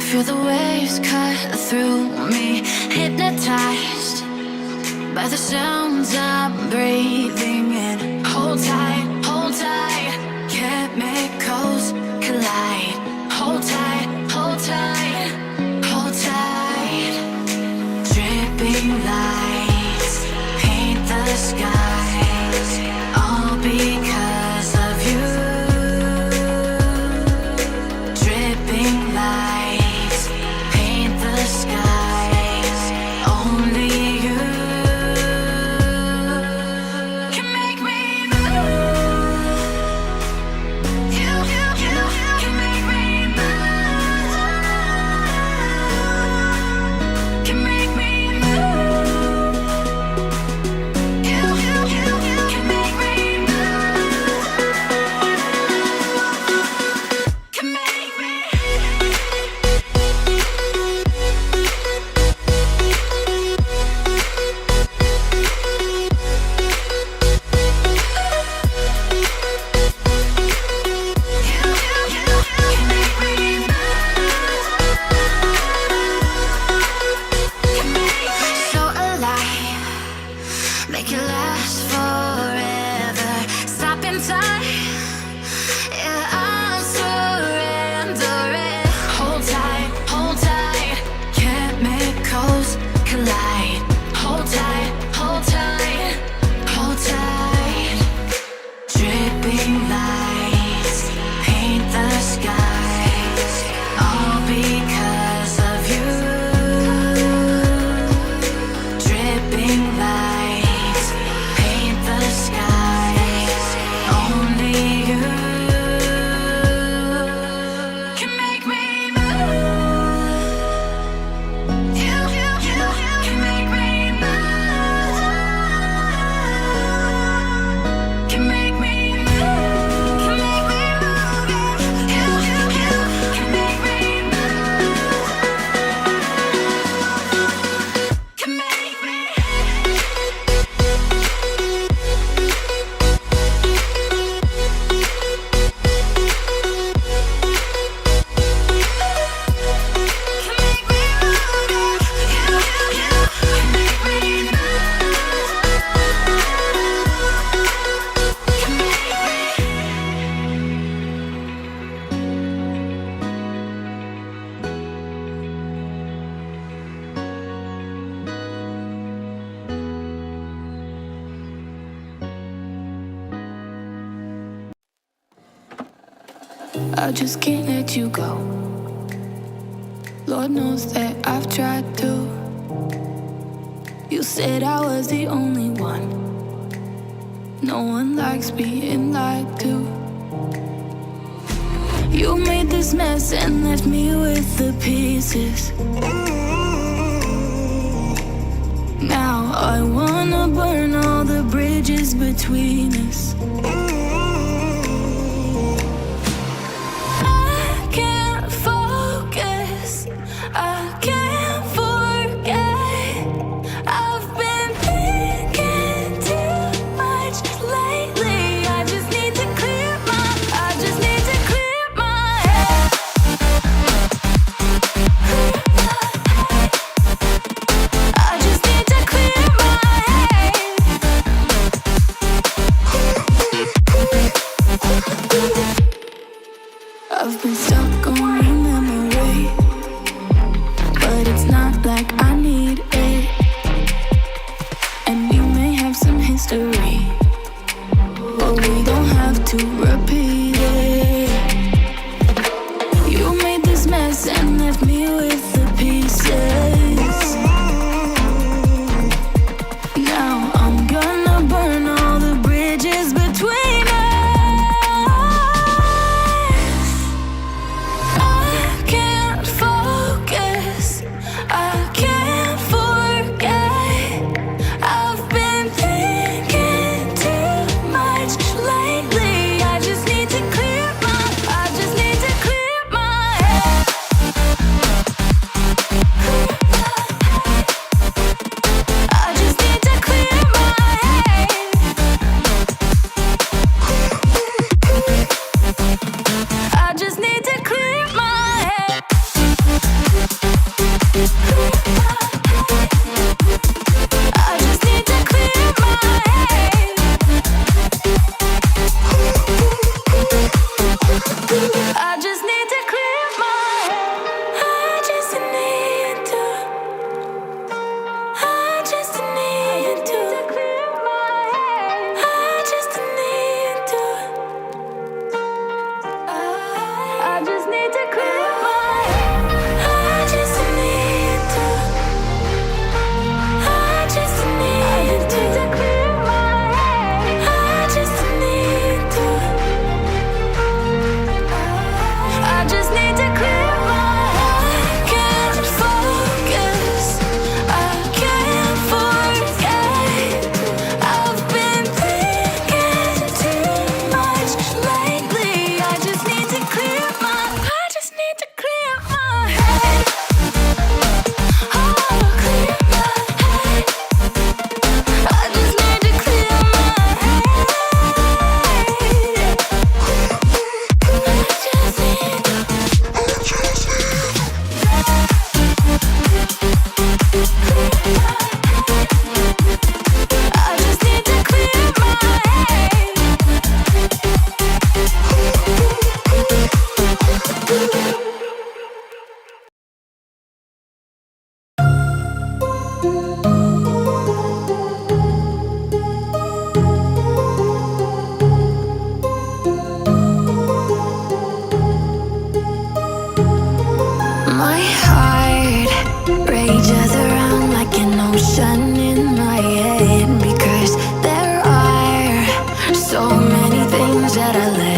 Feel the waves cut through me, hypnotized by the sounds I'm breathing in. Hold tight, chemicals collide. Hold tight, hold tight, hold tight. Dripping lights paint the skies, all because of you. Dripping lights paint the skies, only you can make me move. You can make me move. Can make me move. You can make me move. Can make me. So alive, make it last forever. Stop in time, yeah, I'm surrendering. Hold tight, chemicals collide. Hold tight, hold tight, hold tight. Dripping lights paint the skies, all because of you. Dripping lights paint the skies, only you can make me move. You can make me move. Can make me move. Can make me move. You can make me move. Can make me. I just can't let you go. Lord knows that I've tried to. You said I was the only one. No one likes being lied to. You made this mess and left me with the pieces. Now I wanna burn all the bridges between us. I can't focus, I can't forget. I've been thinking too much lately. I just need to clear my head. I just need to clear my head. I've been stuck on your memory, but it's not like I need it. And we may have some history, but we don't have to repeat it. You made this mess and left me with the pieces. Now I'm gonna burn all the bridges between us. I that I let